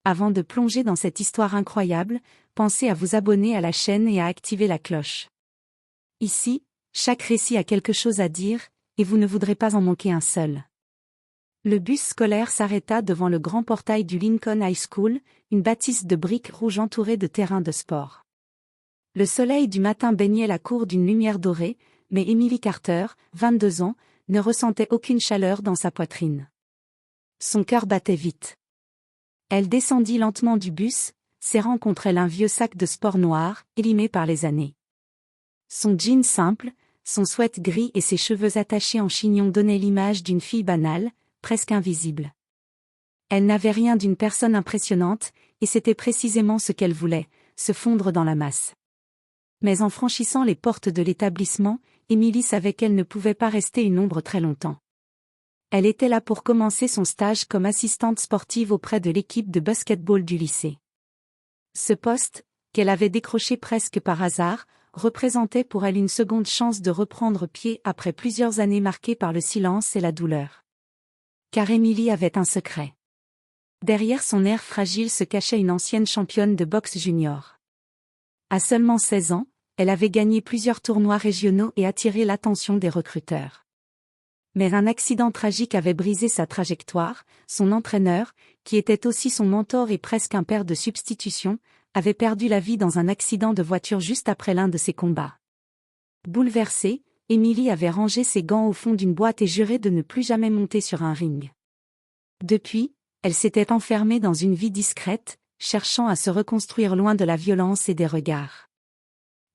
Avant de plonger dans cette histoire incroyable, pensez à vous abonner à la chaîne et à activer la cloche. Ici, chaque récit a quelque chose à dire, et vous ne voudrez pas en manquer un seul. Le bus scolaire s'arrêta devant le grand portail du Lincoln High School, une bâtisse de briques rouges entourée de terrains de sport. Le soleil du matin baignait la cour d'une lumière dorée, mais Emily Carter, 22 ans, ne ressentait aucune chaleur dans sa poitrine. Son cœur battait vite. Elle descendit lentement du bus, serrant contre elle un vieux sac de sport noir, élimé par les années. Son jean simple, son sweat gris et ses cheveux attachés en chignon donnaient l'image d'une fille banale, presque invisible. Elle n'avait rien d'une personne impressionnante, et c'était précisément ce qu'elle voulait, se fondre dans la masse. Mais en franchissant les portes de l'établissement, Emily savait qu'elle ne pouvait pas rester une ombre très longtemps. Elle était là pour commencer son stage comme assistante sportive auprès de l'équipe de basket-ball du lycée. Ce poste, qu'elle avait décroché presque par hasard, représentait pour elle une seconde chance de reprendre pied après plusieurs années marquées par le silence et la douleur. Car Emily avait un secret. Derrière son air fragile se cachait une ancienne championne de boxe junior. À seulement 16 ans, elle avait gagné plusieurs tournois régionaux et attiré l'attention des recruteurs. Mais un accident tragique avait brisé sa trajectoire. Son entraîneur, qui était aussi son mentor et presque un père de substitution, avait perdu la vie dans un accident de voiture juste après l'un de ses combats. Bouleversée, Emily avait rangé ses gants au fond d'une boîte et juré de ne plus jamais monter sur un ring. Depuis, elle s'était enfermée dans une vie discrète, cherchant à se reconstruire loin de la violence et des regards.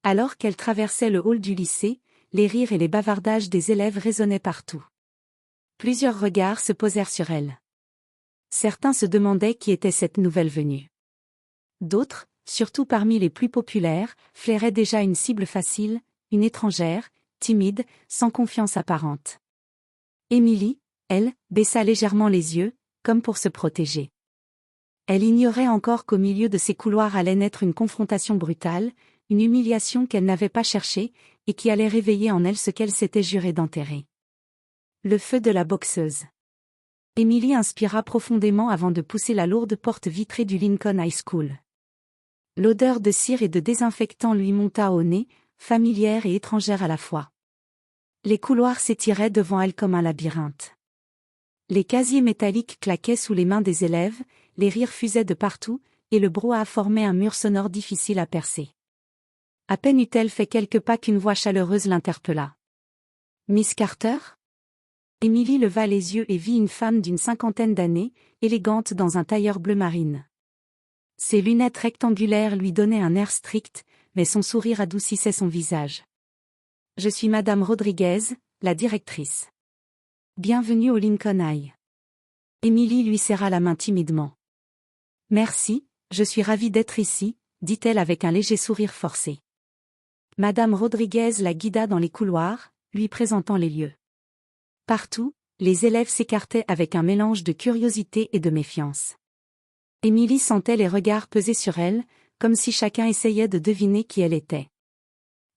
Alors qu'elle traversait le hall du lycée, les rires et les bavardages des élèves résonnaient partout. Plusieurs regards se posèrent sur elle. Certains se demandaient qui était cette nouvelle venue. D'autres, surtout parmi les plus populaires, flairaient déjà une cible facile, une étrangère, timide, sans confiance apparente. Emily, elle, baissa légèrement les yeux, comme pour se protéger. Elle ignorait encore qu'au milieu de ces couloirs allait naître une confrontation brutale, une humiliation qu'elle n'avait pas cherchée, et qui allait réveiller en elle ce qu'elle s'était juré d'enterrer. Le feu de la boxeuse. Emily inspira profondément avant de pousser la lourde porte vitrée du Lincoln High School. L'odeur de cire et de désinfectant lui monta au nez, familière et étrangère à la fois. Les couloirs s'étiraient devant elle comme un labyrinthe. Les casiers métalliques claquaient sous les mains des élèves, les rires fusaient de partout, et le brouhaha formait un mur sonore difficile à percer. À peine eut-elle fait quelques pas qu'une voix chaleureuse l'interpella. « Miss Carter ?» Emily leva les yeux et vit une femme d'une cinquantaine d'années, élégante dans un tailleur bleu marine. Ses lunettes rectangulaires lui donnaient un air strict, mais son sourire adoucissait son visage. « Je suis Madame Rodriguez, la directrice. Bienvenue au Lincoln High. » Emily lui serra la main timidement. « Merci, je suis ravie d'être ici, » dit-elle avec un léger sourire forcé. Madame Rodriguez la guida dans les couloirs, lui présentant les lieux. Partout, les élèves s'écartaient avec un mélange de curiosité et de méfiance. Emily sentait les regards peser sur elle, comme si chacun essayait de deviner qui elle était.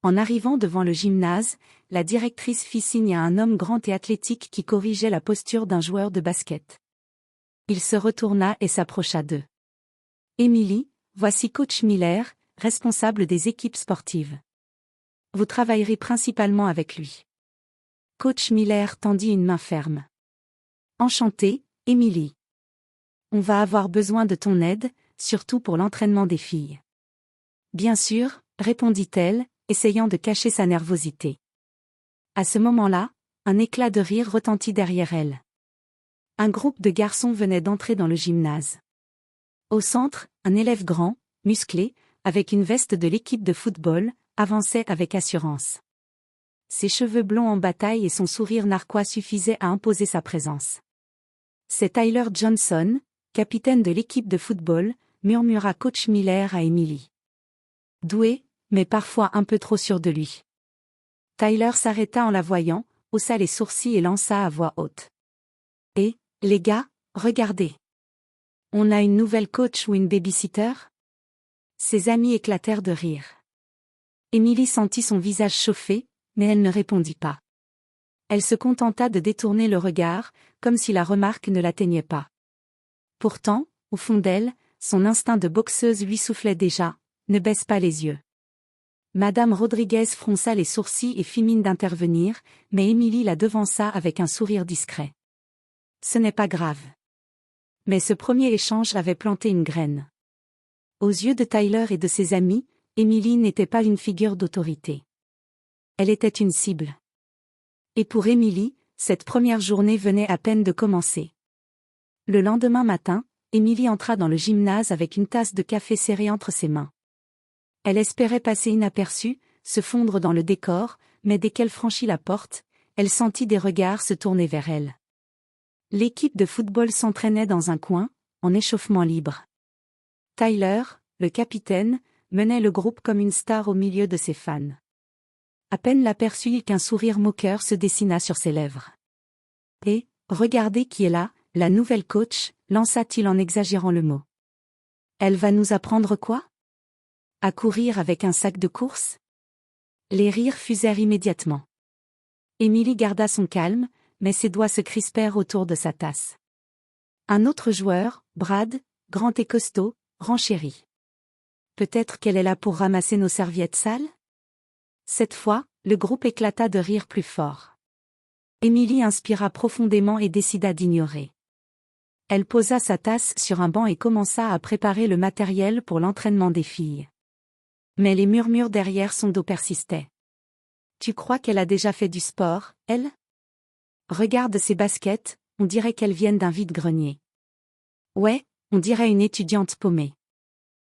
En arrivant devant le gymnase, la directrice fit signe à un homme grand et athlétique qui corrigeait la posture d'un joueur de basket. Il se retourna et s'approcha d'eux. « Emily, voici Coach Miller, responsable des équipes sportives. Vous travaillerez principalement avec lui. » Coach Miller tendit une main ferme. « Enchantée, Emily. On va avoir besoin de ton aide, surtout pour l'entraînement des filles. » « Bien sûr, » répondit-elle, essayant de cacher sa nervosité. À ce moment-là, un éclat de rire retentit derrière elle. Un groupe de garçons venait d'entrer dans le gymnase. Au centre, un élève grand, musclé, avec une veste de l'équipe de football, avançait avec assurance. Ses cheveux blonds en bataille et son sourire narquois suffisaient à imposer sa présence. « C'est Tyler Johnson, capitaine de l'équipe de football », murmura Coach Miller à Emily. Doué, mais parfois un peu trop sûr de lui. Tyler s'arrêta en la voyant, haussa les sourcils et lança à voix haute. « Et, les gars, regardez. On a une nouvelle coach ou une babysitter ?» Ses amis éclatèrent de rire. Emily sentit son visage chauffer, mais elle ne répondit pas. Elle se contenta de détourner le regard, comme si la remarque ne l'atteignait pas. Pourtant, au fond d'elle, Son instinct de boxeuse lui soufflait déjà, ne baisse pas les yeux. Madame Rodriguez fronça les sourcils et fit mine d'intervenir, mais Émilie la devança avec un sourire discret. Ce n'est pas grave. Mais ce premier échange avait planté une graine. Aux yeux de Tyler et de ses amis, Émilie n'était pas une figure d'autorité. Elle était une cible. Et pour Émilie, cette première journée venait à peine de commencer. Le lendemain matin, Émilie entra dans le gymnase avec une tasse de café serrée entre ses mains. Elle espérait passer inaperçue, se fondre dans le décor, mais dès qu'elle franchit la porte, elle sentit des regards se tourner vers elle. L'équipe de football s'entraînait dans un coin, en échauffement libre. Tyler, le capitaine, menait le groupe comme une star au milieu de ses fans. À peine l'aperçut-il qu'un sourire moqueur se dessina sur ses lèvres. « Et, regardez qui est là, la nouvelle coach », lança-t-il en exagérant le mot. « Elle va nous apprendre quoi ? À courir avec un sac de course ?» Les rires fusèrent immédiatement. Émilie garda son calme, mais ses doigts se crispèrent autour de sa tasse. Un autre joueur, Brad, grand et costaud, renchérit. « Peut-être qu'elle est là pour ramasser nos serviettes sales ?» Cette fois, le groupe éclata de rire plus fort. Émilie inspira profondément et décida d'ignorer. Elle posa sa tasse sur un banc et commença à préparer le matériel pour l'entraînement des filles. Mais les murmures derrière son dos persistaient. « Tu crois qu'elle a déjà fait du sport, elle ? Regarde ses baskets, on dirait qu'elles viennent d'un vide-grenier. » « Ouais, on dirait une étudiante paumée. »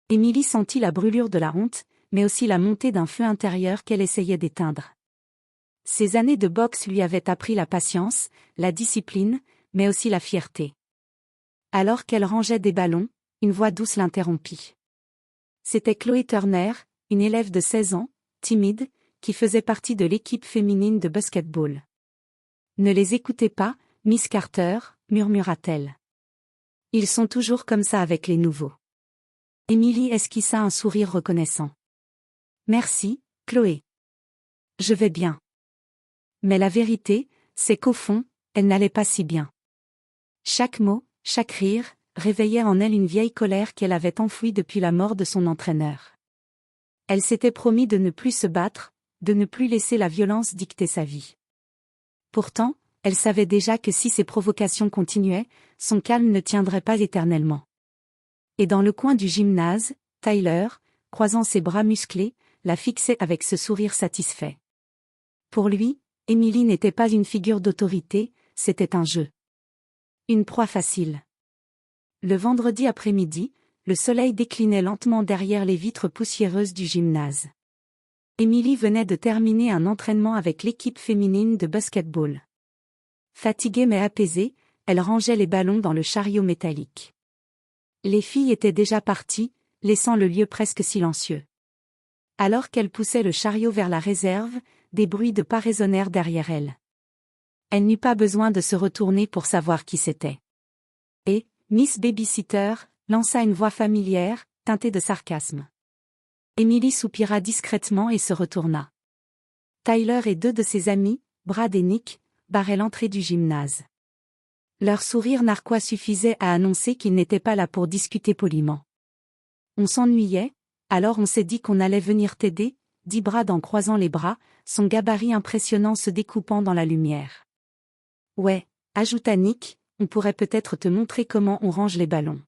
Émilie sentit la brûlure de la honte, mais aussi la montée d'un feu intérieur qu'elle essayait d'éteindre. Ces années de boxe lui avaient appris la patience, la discipline, mais aussi la fierté. Alors qu'elle rangeait des ballons, une voix douce l'interrompit. C'était Chloé Turner, une élève de 16 ans, timide, qui faisait partie de l'équipe féminine de basket-ball. « Ne les écoutez pas, Miss Carter », murmura-t-elle. « Ils sont toujours comme ça avec les nouveaux. » Émilie esquissa un sourire reconnaissant. « Merci, Chloé. Je vais bien. » Mais la vérité, c'est qu'au fond, elle n'allait pas si bien. Chaque mot, chaque rire, réveillait en elle une vieille colère qu'elle avait enfouie depuis la mort de son entraîneur. Elle s'était promis de ne plus se battre, de ne plus laisser la violence dicter sa vie. Pourtant, elle savait déjà que si ses provocations continuaient, son calme ne tiendrait pas éternellement. Et dans le coin du gymnase, Tyler, croisant ses bras musclés, la fixait avec ce sourire satisfait. Pour lui, Émilie n'était pas une figure d'autorité, c'était un jeu. Une proie facile. Le vendredi après-midi, le soleil déclinait lentement derrière les vitres poussiéreuses du gymnase. Émilie venait de terminer un entraînement avec l'équipe féminine de basket-ball. Fatiguée mais apaisée, elle rangeait les ballons dans le chariot métallique. Les filles étaient déjà parties, laissant le lieu presque silencieux. Alors qu'elle poussait le chariot vers la réserve, des bruits de pas résonnèrent derrière elle. Elle n'eut pas besoin de se retourner pour savoir qui c'était. Et, Miss Babysitter, lança une voix familière, teintée de sarcasme. Émilie soupira discrètement et se retourna. Tyler et deux de ses amis, Brad et Nick, barraient l'entrée du gymnase. Leur sourire narquois suffisait à annoncer qu'ils n'étaient pas là pour discuter poliment. « On s'ennuyait, alors on s'est dit qu'on allait venir t'aider », dit Brad en croisant les bras, son gabarit impressionnant se découpant dans la lumière. « Ouais », ajouta Nick, « on pourrait peut-être te montrer comment on range les ballons.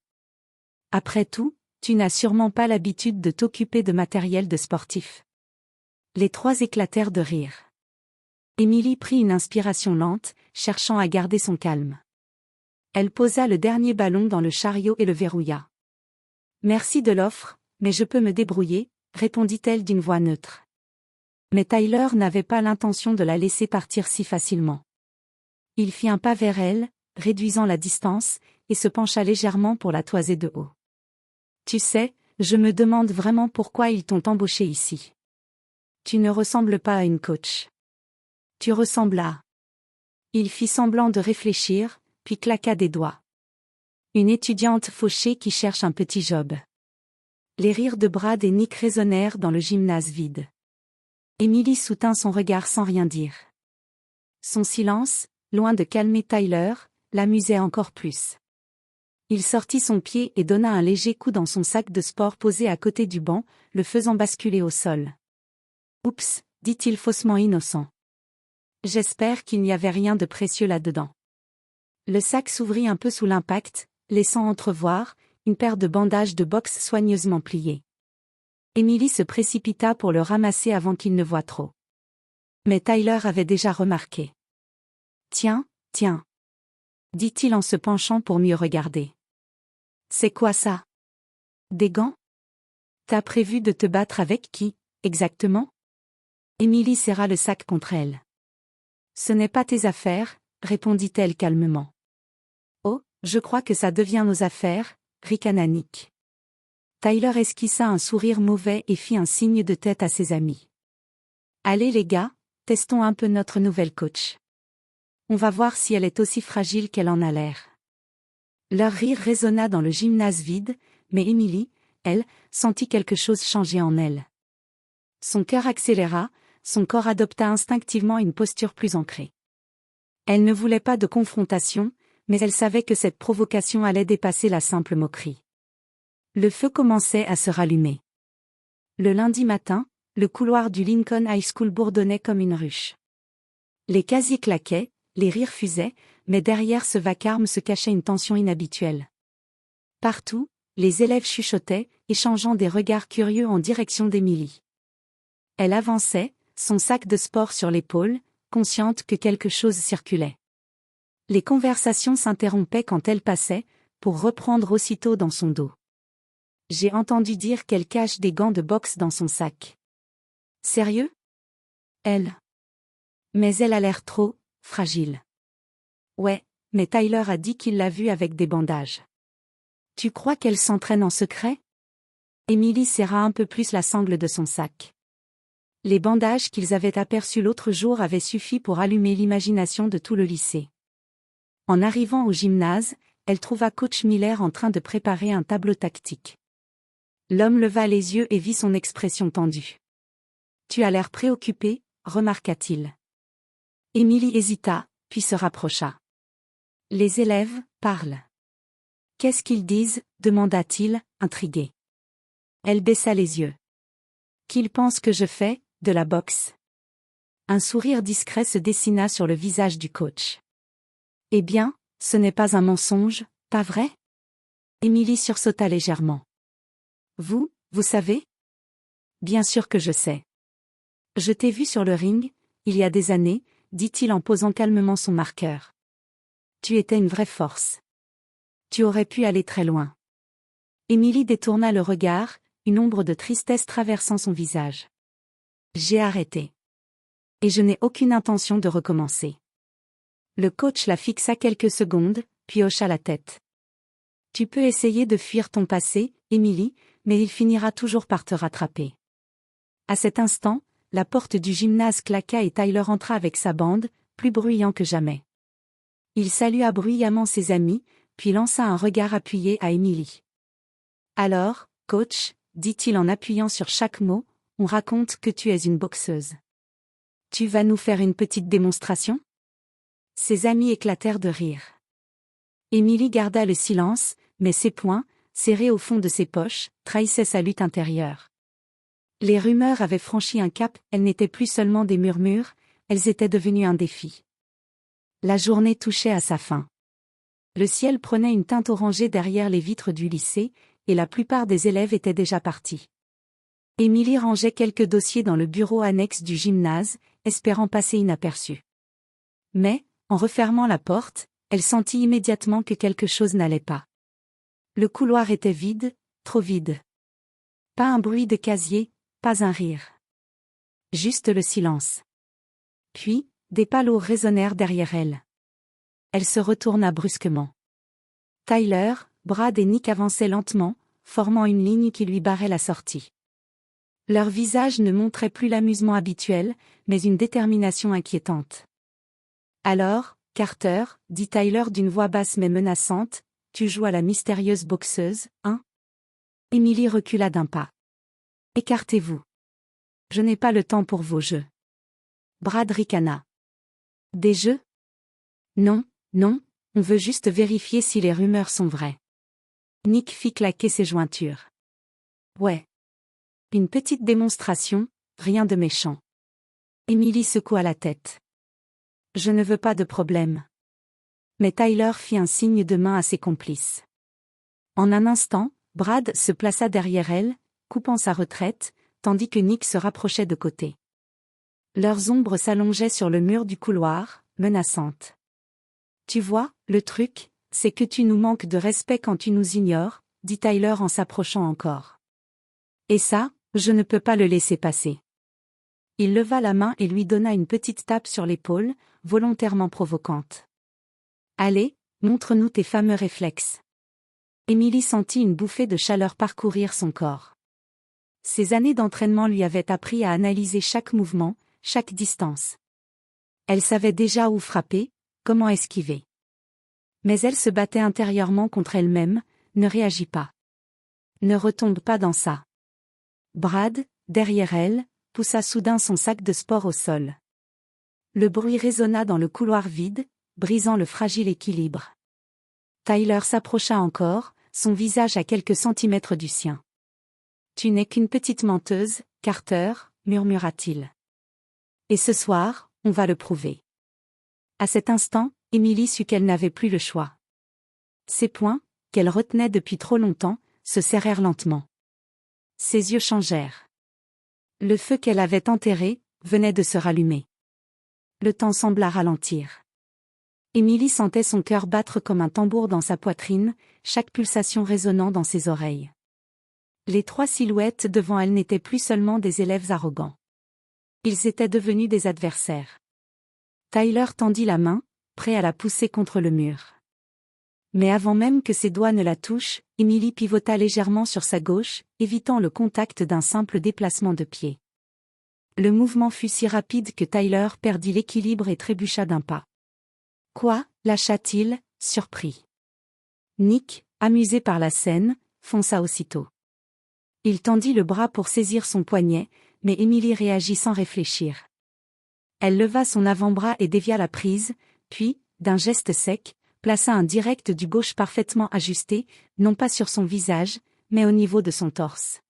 Après tout, tu n'as sûrement pas l'habitude de t'occuper de matériel de sportif. » Les trois éclatèrent de rire. Émilie prit une inspiration lente, cherchant à garder son calme. Elle posa le dernier ballon dans le chariot et le verrouilla. « Merci de l'offre, mais je peux me débrouiller », répondit-elle d'une voix neutre. Mais Tyler n'avait pas l'intention de la laisser partir si facilement. Il fit un pas vers elle, réduisant la distance, et se pencha légèrement pour la toiser de haut. « Tu sais, je me demande vraiment pourquoi ils t'ont embauché ici. Tu ne ressembles pas à une coach. Tu ressembles à... » Il fit semblant de réfléchir, puis claqua des doigts. « Une étudiante fauchée qui cherche un petit job. » Les rires de Brad et Nick résonnèrent dans le gymnase vide. Émilie soutint son regard sans rien dire. Son silence, loin de calmer Tyler, l'amusait encore plus. Il sortit son pied et donna un léger coup dans son sac de sport posé à côté du banc, le faisant basculer au sol. « Oups » dit-il faussement innocent. « J'espère qu'il n'y avait rien de précieux là-dedans. » Le sac s'ouvrit un peu sous l'impact, laissant entrevoir une paire de bandages de boxe soigneusement pliés. Emily se précipita pour le ramasser avant qu'il ne voie trop. Mais Tyler avait déjà remarqué. « Tiens, tiens » dit-il en se penchant pour mieux regarder. « C'est quoi ça? Des gants? T'as prévu de te battre avec qui, exactement? » Emily serra le sac contre elle. « Ce n'est pas tes affaires, » répondit-elle calmement. « Oh, je crois que ça devient nos affaires, » ricana Nick. Tyler esquissa un sourire mauvais et fit un signe de tête à ses amis. « Allez les gars, testons un peu notre nouvelle coach. On va voir si elle est aussi fragile qu'elle en a l'air. » Leur rire résonna dans le gymnase vide, mais Emily, elle, sentit quelque chose changer en elle. Son cœur accéléra, son corps adopta instinctivement une posture plus ancrée. Elle ne voulait pas de confrontation, mais elle savait que cette provocation allait dépasser la simple moquerie. Le feu commençait à se rallumer. Le lundi matin, le couloir du Lincoln High School bourdonnait comme une ruche. Les casiers claquaient, les rires fusaient, mais derrière ce vacarme se cachait une tension inhabituelle. Partout, les élèves chuchotaient, échangeant des regards curieux en direction d'Emily. Elle avançait, son sac de sport sur l'épaule, consciente que quelque chose circulait. Les conversations s'interrompaient quand elle passait, pour reprendre aussitôt dans son dos. « J'ai entendu dire qu'elle cache des gants de boxe dans son sac. » « Sérieux? » Elle. « Mais elle a l'air trop fragile. » « Ouais, mais Tyler a dit qu'il l'a vue avec des bandages. » « Tu crois qu'elle s'entraîne en secret? » Emily serra un peu plus la sangle de son sac. Les bandages qu'ils avaient aperçus l'autre jour avaient suffi pour allumer l'imagination de tout le lycée. En arrivant au gymnase, elle trouva coach Miller en train de préparer un tableau tactique. L'homme leva les yeux et vit son expression tendue. « Tu as l'air préoccupé, » remarqua-t-il. Emily hésita, puis se rapprocha. « Les élèves parlent. »« Qu'est-ce qu'ils disent ?» demanda-t-il, intrigué. Elle baissa les yeux. « Qu'ils pensent que je fais de la boxe. » Un sourire discret se dessina sur le visage du coach. « Eh bien, ce n'est pas un mensonge, pas vrai? » Emily sursauta légèrement. « Vous savez? » ?»« Bien sûr que je sais. Je t'ai vu sur le ring, il y a des années, » dit-il en posant calmement son marqueur. « Tu étais une vraie force. Tu aurais pu aller très loin. » Emily détourna le regard, une ombre de tristesse traversant son visage. « J'ai arrêté. Et je n'ai aucune intention de recommencer. » Le coach la fixa quelques secondes, puis hocha la tête. « Tu peux essayer de fuir ton passé, Emily, mais il finira toujours par te rattraper. » À cet instant, la porte du gymnase claqua et Tyler entra avec sa bande, plus bruyant que jamais. Il salua bruyamment ses amis, puis lança un regard appuyé à Emily. « Alors, coach, » dit-il en appuyant sur chaque mot, « on raconte que tu es une boxeuse. Tu vas nous faire une petite démonstration ?» Ses amis éclatèrent de rire. Emily garda le silence, mais ses poings, serrés au fond de ses poches, trahissaient sa lutte intérieure. Les rumeurs avaient franchi un cap, elles n'étaient plus seulement des murmures, elles étaient devenues un défi. La journée touchait à sa fin. Le ciel prenait une teinte orangée derrière les vitres du lycée, et la plupart des élèves étaient déjà partis. Emily rangeait quelques dossiers dans le bureau annexe du gymnase, espérant passer inaperçue. Mais, en refermant la porte, elle sentit immédiatement que quelque chose n'allait pas. Le couloir était vide, trop vide. Pas un bruit de casier, pas un rire. Juste le silence. Puis, des pas lourds résonnèrent derrière elle. Elle se retourna brusquement. Tyler, Brad et Nick avançaient lentement, formant une ligne qui lui barrait la sortie. Leurs visages ne montraient plus l'amusement habituel, mais une détermination inquiétante. « Alors, Carter, » dit Tyler d'une voix basse mais menaçante, « tu joues à la mystérieuse boxeuse, hein ?» Emily recula d'un pas. « Écartez-vous. Je n'ai pas le temps pour vos jeux. » Brad ricana. « Des jeux ? Non, non, on veut juste vérifier si les rumeurs sont vraies. » Nick fit claquer ses jointures. Ouais. Une petite démonstration, rien de méchant. Emily secoua la tête. Je ne veux pas de problème. Mais Tyler fit un signe de main à ses complices. En un instant, Brad se plaça derrière elle, coupant sa retraite, tandis que Nick se rapprochait de côté. Leurs ombres s'allongeaient sur le mur du couloir, menaçantes. Tu vois, le truc, c'est que tu nous manques de respect quand tu nous ignores, dit Tyler en s'approchant encore. Et ça, je ne peux pas le laisser passer. Il leva la main et lui donna une petite tape sur l'épaule, volontairement provocante. Allez, montre-nous tes fameux réflexes. Emily sentit une bouffée de chaleur parcourir son corps. Ses années d'entraînement lui avaient appris à analyser chaque mouvement, chaque distance. Elle savait déjà où frapper, comment esquiver. Mais elle se battait intérieurement contre elle-même, ne réagit pas. Ne retombe pas dans ça. Brad, derrière elle, poussa soudain son sac de sport au sol. Le bruit résonna dans le couloir vide, brisant le fragile équilibre. Tyler s'approcha encore, son visage à quelques centimètres du sien. « Tu n'es qu'une petite menteuse, Carter, » murmura-t-il. « Et ce soir, on va le prouver. » À cet instant, Emily sut qu'elle n'avait plus le choix. Ses poings, qu'elle retenait depuis trop longtemps, se serrèrent lentement. Ses yeux changèrent. Le feu qu'elle avait enterré, venait de se rallumer. Le temps sembla ralentir. Emily sentait son cœur battre comme un tambour dans sa poitrine, chaque pulsation résonnant dans ses oreilles. Les trois silhouettes devant elle n'étaient plus seulement des élèves arrogants. Ils étaient devenus des adversaires. Tyler tendit la main, prêt à la pousser contre le mur. Mais avant même que ses doigts ne la touchent, Emily pivota légèrement sur sa gauche, évitant le contact d'un simple déplacement de pied. Le mouvement fut si rapide que Tyler perdit l'équilibre et trébucha d'un pas. Quoi, lâcha-t-il, surpris. Nick, amusé par la scène, fonça aussitôt. Il tendit le bras pour saisir son poignet, mais Emily réagit sans réfléchir. Elle leva son avant-bras et dévia la prise, puis, d'un geste sec, plaça un direct du gauche parfaitement ajusté, non pas sur son visage, mais au niveau de son torse.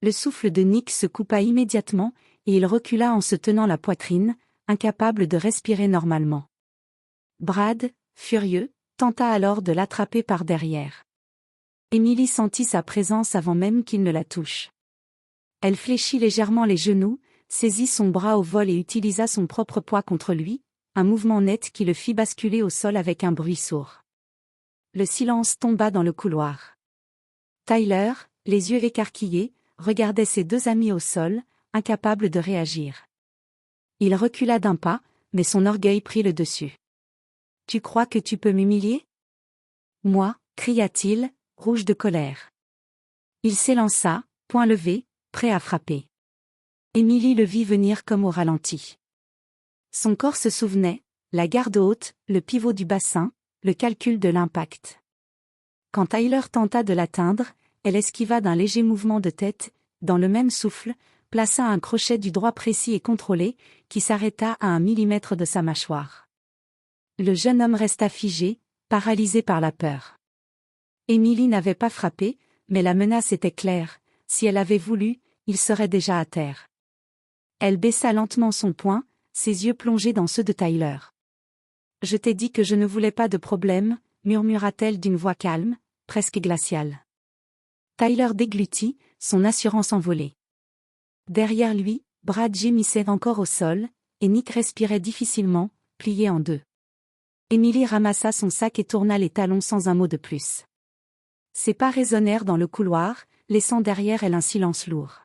Le souffle de Nick se coupa immédiatement, et il recula en se tenant la poitrine, incapable de respirer normalement. Brad, furieux, tenta alors de l'attraper par derrière. Emily sentit sa présence avant même qu'il ne la touche. Elle fléchit légèrement les genoux, saisit son bras au vol et utilisa son propre poids contre lui, un mouvement net qui le fit basculer au sol avec un bruit sourd. Le silence tomba dans le couloir. Tyler, les yeux écarquillés, regardait ses deux amis au sol, incapable de réagir. Il recula d'un pas, mais son orgueil prit le dessus. « Tu crois que tu peux m'humilier ? » « Moi » cria-t-il, rouge de colère. Il s'élança, poing levé, prêt à frapper. Emily le vit venir comme au ralenti. Son corps se souvenait, la garde haute, le pivot du bassin, le calcul de l'impact. Quand Tyler tenta de l'atteindre, elle esquiva d'un léger mouvement de tête, dans le même souffle, plaça un crochet du droit précis et contrôlé, qui s'arrêta à 1 millimètre de sa mâchoire. Le jeune homme resta figé, paralysé par la peur. Emily n'avait pas frappé, mais la menace était claire, si elle avait voulu, il serait déjà à terre. Elle baissa lentement son poing, ses yeux plongés dans ceux de Tyler. « Je t'ai dit que je ne voulais pas de problème », murmura-t-elle d'une voix calme, presque glaciale. Tyler déglutit, son assurance envolée. Derrière lui, Brad gémissait encore au sol, et Nick respirait difficilement, plié en deux. Emily ramassa son sac et tourna les talons sans un mot de plus. Ses pas résonnèrent dans le couloir, laissant derrière elle un silence lourd.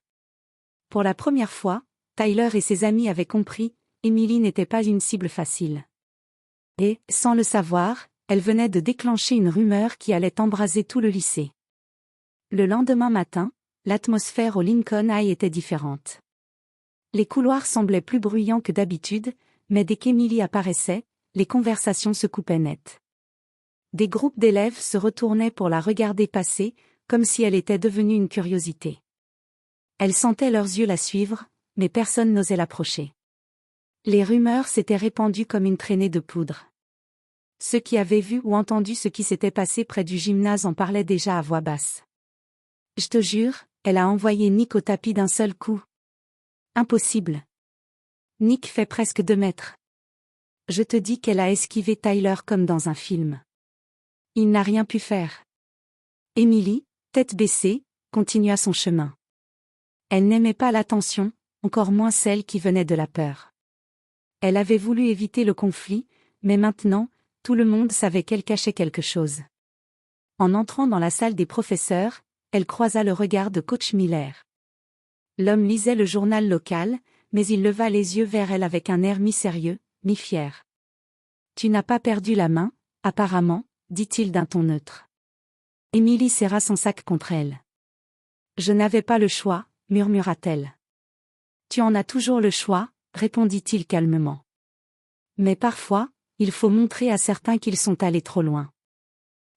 Pour la première fois, Tyler et ses amis avaient compris, Emily n'était pas une cible facile. Et, sans le savoir, elle venait de déclencher une rumeur qui allait embraser tout le lycée. Le lendemain matin, l'atmosphère au Lincoln High était différente. Les couloirs semblaient plus bruyants que d'habitude, mais dès qu'Emily apparaissait, les conversations se coupaient net. Des groupes d'élèves se retournaient pour la regarder passer, comme si elle était devenue une curiosité. Elle sentait leurs yeux la suivre, mais personne n'osait l'approcher. Les rumeurs s'étaient répandues comme une traînée de poudre. Ceux qui avaient vu ou entendu ce qui s'était passé près du gymnase en parlaient déjà à voix basse. Je te jure, elle a envoyé Nick au tapis d'un seul coup. Impossible. Nick fait presque 2 mètres. Je te dis qu'elle a esquivé Tyler comme dans un film. Il n'a rien pu faire. Emily, tête baissée, continua son chemin. Elle n'aimait pas l'attention, encore moins celle qui venait de la peur. Elle avait voulu éviter le conflit, mais maintenant, tout le monde savait qu'elle cachait quelque chose. En entrant dans la salle des professeurs, elle croisa le regard de coach Miller. L'homme lisait le journal local, mais il leva les yeux vers elle avec un air mi-sérieux, mi-fier. « Tu n'as pas perdu la main, apparemment, » dit-il d'un ton neutre. Emily serra son sac contre elle. « Je n'avais pas le choix, » murmura-t-elle. « Tu en as toujours le choix, » répondit-il calmement. « Mais parfois, il faut montrer à certains qu'ils sont allés trop loin. »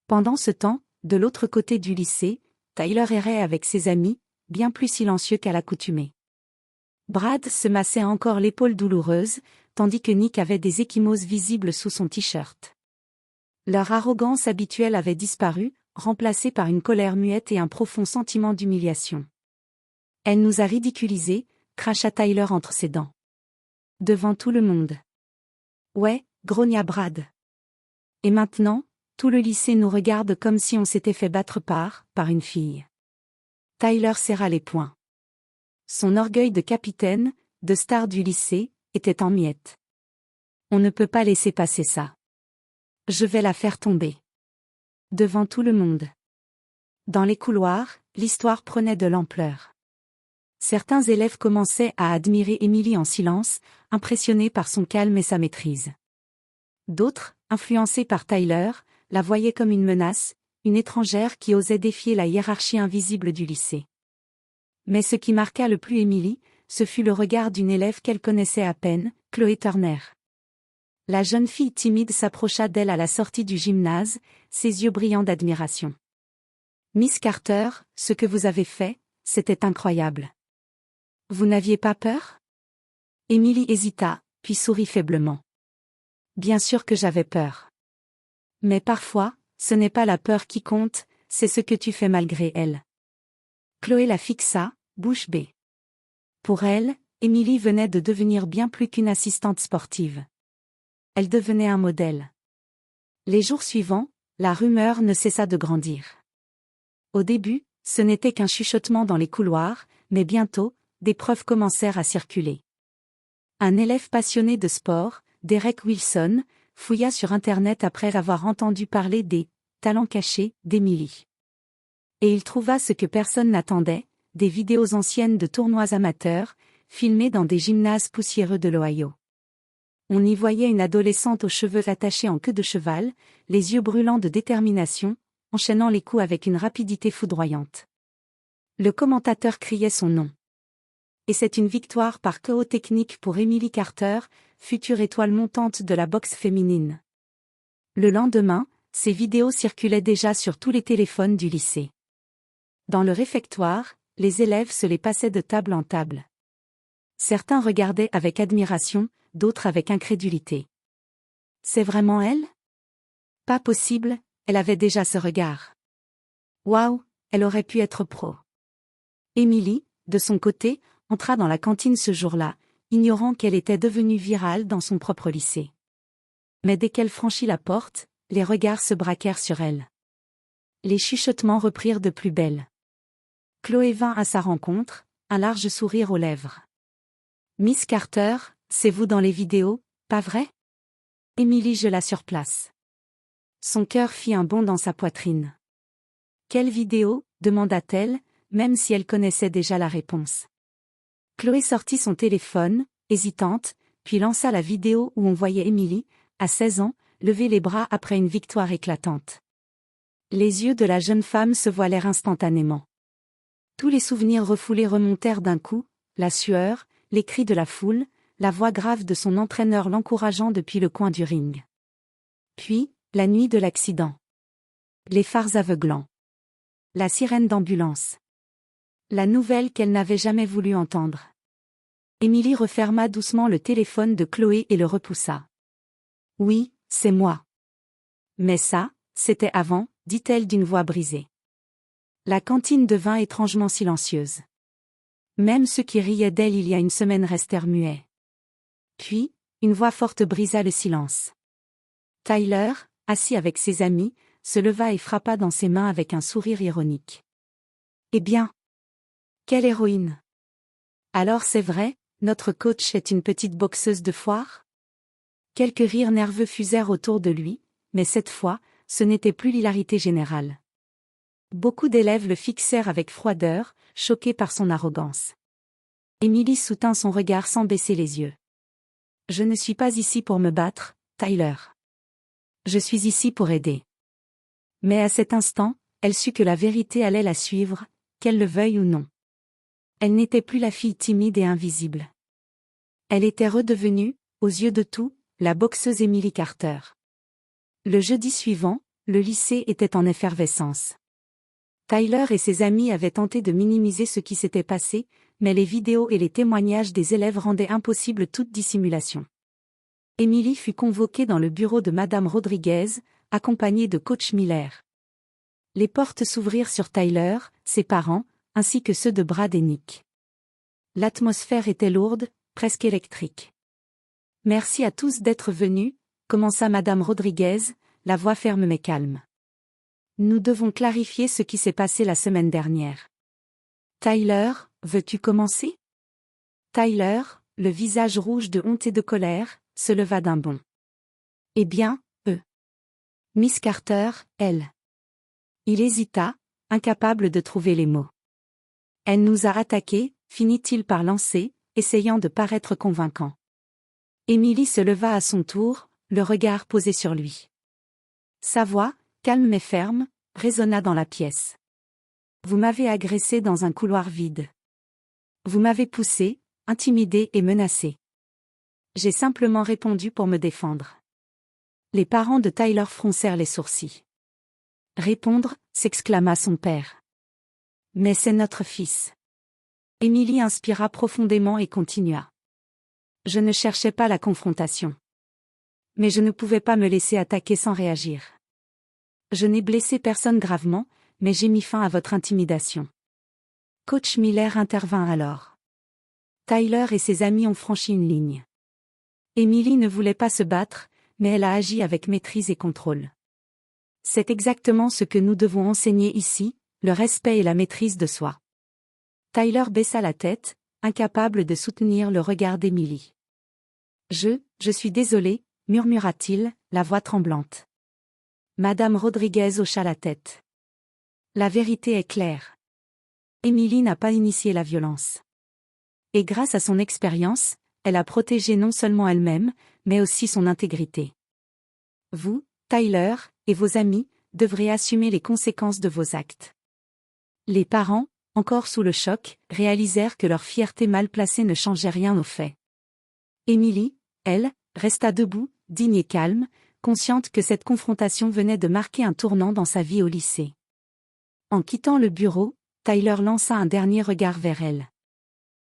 Pendant ce temps, de l'autre côté du lycée, Tyler errait avec ses amis, bien plus silencieux qu'à l'accoutumée. Brad se massait encore l'épaule douloureuse, tandis que Nick avait des ecchymoses visibles sous son t-shirt. Leur arrogance habituelle avait disparu, remplacée par une colère muette et un profond sentiment d'humiliation. « Elle nous a ridiculisés », cracha Tyler entre ses dents. Devant tout le monde. « Ouais », grogna Brad. « Et maintenant, tout le lycée nous regarde comme si on s'était fait battre par une fille. » Tyler serra les poings. Son orgueil de capitaine, de star du lycée, était en miettes. On ne peut pas laisser passer ça. Je vais la faire tomber. Devant tout le monde. Dans les couloirs, l'histoire prenait de l'ampleur. Certains élèves commençaient à admirer Emily en silence, impressionnés par son calme et sa maîtrise. D'autres, influencés par Tyler, la voyaient comme une menace, une étrangère qui osait défier la hiérarchie invisible du lycée. Mais ce qui marqua le plus Emily, ce fut le regard d'une élève qu'elle connaissait à peine, Chloé Turner. La jeune fille timide s'approcha d'elle à la sortie du gymnase, ses yeux brillants d'admiration. « Miss Carter, ce que vous avez fait, c'était incroyable. Vous n'aviez pas peur ?» Emily hésita, puis sourit faiblement. « Bien sûr que j'avais peur. Mais parfois, ce n'est pas la peur qui compte, c'est ce que tu fais malgré elle. » Chloé la fixa, bouche bée. Pour elle, Emily venait de devenir bien plus qu'une assistante sportive. Elle devenait un modèle. Les jours suivants, la rumeur ne cessa de grandir. Au début, ce n'était qu'un chuchotement dans les couloirs, mais bientôt, des preuves commencèrent à circuler. Un élève passionné de sport, Derek Wilson, fouilla sur Internet après avoir entendu parler des « talents cachés » d'Emily. Et il trouva ce que personne n'attendait, des vidéos anciennes de tournois amateurs, filmées dans des gymnases poussiéreux de l'Ohio. On y voyait une adolescente aux cheveux attachés en queue de cheval, les yeux brûlants de détermination, enchaînant les coups avec une rapidité foudroyante. Le commentateur criait son nom. Et c'est une victoire par KO technique pour Emily Carter, future étoile montante de la boxe féminine. Le lendemain, ces vidéos circulaient déjà sur tous les téléphones du lycée. Dans le réfectoire, les élèves se les passaient de table en table. Certains regardaient avec admiration, d'autres avec incrédulité. C'est vraiment elle? Pas possible, elle avait déjà ce regard. Waouh, elle aurait pu être pro. Emily, de son côté, entra dans la cantine ce jour-là, ignorant qu'elle était devenue virale dans son propre lycée. Mais dès qu'elle franchit la porte, les regards se braquèrent sur elle. Les chuchotements reprirent de plus belle. Chloé vint à sa rencontre, un large sourire aux lèvres. « Miss Carter, c'est vous dans les vidéos, pas vrai ?» Emily gela sur place. Son cœur fit un bond dans sa poitrine. « Quelle vidéo ?» demanda-t-elle, même si elle connaissait déjà la réponse. Chloé sortit son téléphone, hésitante, puis lança la vidéo où on voyait Emily, à 16 ans, lever les bras après une victoire éclatante. Les yeux de la jeune femme se voilèrent instantanément. Tous les souvenirs refoulés remontèrent d'un coup, la sueur, les cris de la foule, la voix grave de son entraîneur l'encourageant depuis le coin du ring. Puis, la nuit de l'accident. Les phares aveuglants. La sirène d'ambulance. La nouvelle qu'elle n'avait jamais voulu entendre. Emily referma doucement le téléphone de Chloé et le repoussa. « Oui, c'est moi. Mais ça, c'était avant, dit-elle d'une voix brisée. La cantine devint étrangement silencieuse. Même ceux qui riaient d'elle il y a une semaine restèrent muets. Puis, une voix forte brisa le silence. Tyler, assis avec ses amis, se leva et frappa dans ses mains avec un sourire ironique. Eh bien! Quelle héroïne! Alors c'est vrai, notre coach est une petite boxeuse de foire? Quelques rires nerveux fusèrent autour de lui, mais cette fois, ce n'était plus l'hilarité générale. Beaucoup d'élèves le fixèrent avec froideur, choqués par son arrogance. Emily soutint son regard sans baisser les yeux. Je ne suis pas ici pour me battre, Tyler. Je suis ici pour aider. Mais à cet instant, elle sut que la vérité allait la suivre, qu'elle le veuille ou non. Elle n'était plus la fille timide et invisible. Elle était redevenue, aux yeux de tous, la boxeuse Emily Carter. Le jeudi suivant, le lycée était en effervescence. Tyler et ses amis avaient tenté de minimiser ce qui s'était passé, mais les vidéos et les témoignages des élèves rendaient impossible toute dissimulation. Emily fut convoquée dans le bureau de Madame Rodriguez, accompagnée de coach Miller. Les portes s'ouvrirent sur Tyler, ses parents, ainsi que ceux de Brad et Nick. L'atmosphère était lourde, presque électrique. Merci à tous d'être venus, commença Madame Rodriguez, la voix ferme mais calme. Nous devons clarifier ce qui s'est passé la semaine dernière. Tyler, veux-tu commencer? Tyler, le visage rouge de honte et de colère, se leva d'un bond. Eh bien, Miss Carter, elle. Il hésita, incapable de trouver les mots. Elle nous a attaqués, finit-il par lancer, essayant de paraître convaincant. Emily se leva à son tour, le regard posé sur lui. Sa voix, calme mais ferme, résonna dans la pièce. Vous m'avez agressé dans un couloir vide. Vous m'avez poussé, intimidé et menacé. J'ai simplement répondu pour me défendre. Les parents de Tyler froncèrent les sourcils. Répondre, s'exclama son père. Mais c'est notre fils. Emily inspira profondément et continua. Je ne cherchais pas la confrontation. Mais je ne pouvais pas me laisser attaquer sans réagir. Je n'ai blessé personne gravement, mais j'ai mis fin à votre intimidation. Coach Miller intervint alors. Tyler et ses amis ont franchi une ligne. Emily ne voulait pas se battre, mais elle a agi avec maîtrise et contrôle. C'est exactement ce que nous devons enseigner ici, le respect et la maîtrise de soi. Tyler baissa la tête, incapable de soutenir le regard d'Emily. Je suis désolé, murmura-t-il, la voix tremblante. Madame Rodriguez hocha la tête. La vérité est claire. Emily n'a pas initié la violence. Et grâce à son expérience, elle a protégé non seulement elle-même, mais aussi son intégrité. Vous, Tyler, et vos amis, devrez assumer les conséquences de vos actes. Les parents, encore sous le choc, réalisèrent que leur fierté mal placée ne changeait rien aux faits. Emily, elle, resta debout, digne et calme, consciente que cette confrontation venait de marquer un tournant dans sa vie au lycée. En quittant le bureau, Tyler lança un dernier regard vers elle.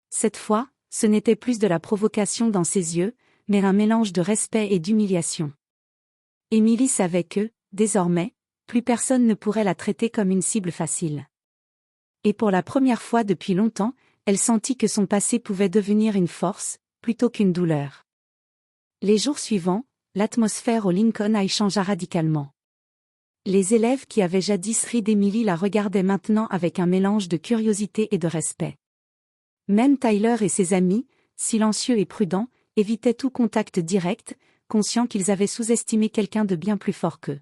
Cette fois, ce n'était plus de la provocation dans ses yeux, mais un mélange de respect et d'humiliation. Emily savait que, désormais, plus personne ne pourrait la traiter comme une cible facile. Et pour la première fois depuis longtemps, elle sentit que son passé pouvait devenir une force, plutôt qu'une douleur. Les jours suivants, l'atmosphère au Lincoln High changea radicalement. Les élèves qui avaient jadis ri d'Emily la regardaient maintenant avec un mélange de curiosité et de respect. Même Tyler et ses amis, silencieux et prudents, évitaient tout contact direct, conscients qu'ils avaient sous-estimé quelqu'un de bien plus fort qu'eux.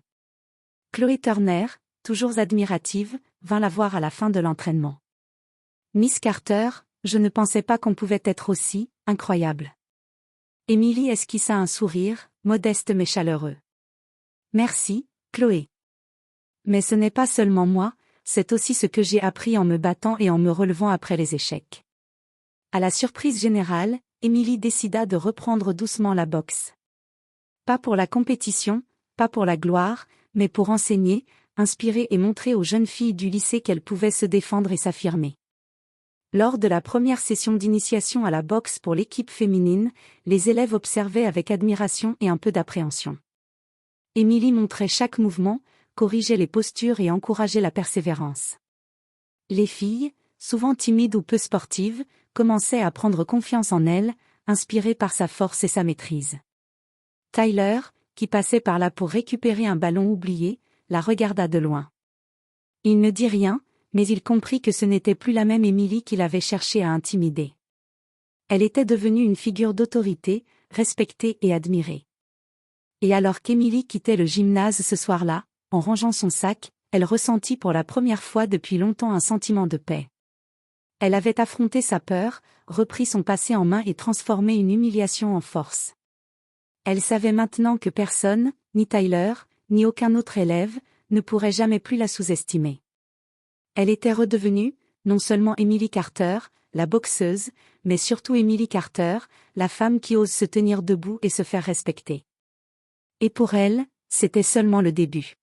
Chloé Turner, toujours admirative, vint la voir à la fin de l'entraînement. Miss Carter, je ne pensais pas qu'on pouvait être aussi incroyable. Emily esquissa un sourire, modeste mais chaleureux. Merci, Chloé. Mais ce n'est pas seulement moi, c'est aussi ce que j'ai appris en me battant et en me relevant après les échecs. À la surprise générale, Emily décida de reprendre doucement la boxe. Pas pour la compétition, pas pour la gloire, mais pour enseigner, inspirer et montrer aux jeunes filles du lycée qu'elles pouvaient se défendre et s'affirmer. Lors de la première session d'initiation à la boxe pour l'équipe féminine, les élèves observaient avec admiration et un peu d'appréhension. Emily montrait chaque mouvement, corrigeait les postures et encourageait la persévérance. Les filles, souvent timides ou peu sportives, commençaient à prendre confiance en elle, inspirées par sa force et sa maîtrise. Tyler, qui passait par là pour récupérer un ballon oublié, la regarda de loin. Il ne dit rien, mais il comprit que ce n'était plus la même Emily qu'il avait cherché à intimider. Elle était devenue une figure d'autorité, respectée et admirée. Et alors qu'Emily quittait le gymnase ce soir-là, en rangeant son sac, elle ressentit pour la première fois depuis longtemps un sentiment de paix. Elle avait affronté sa peur, repris son passé en main et transformé une humiliation en force. Elle savait maintenant que personne, ni Tyler, ni aucun autre élève, ne pourrait jamais plus la sous-estimer. Elle était redevenue, non seulement Emily Carter, la boxeuse, mais surtout Emily Carter, la femme qui ose se tenir debout et se faire respecter. Et pour elle, c'était seulement le début.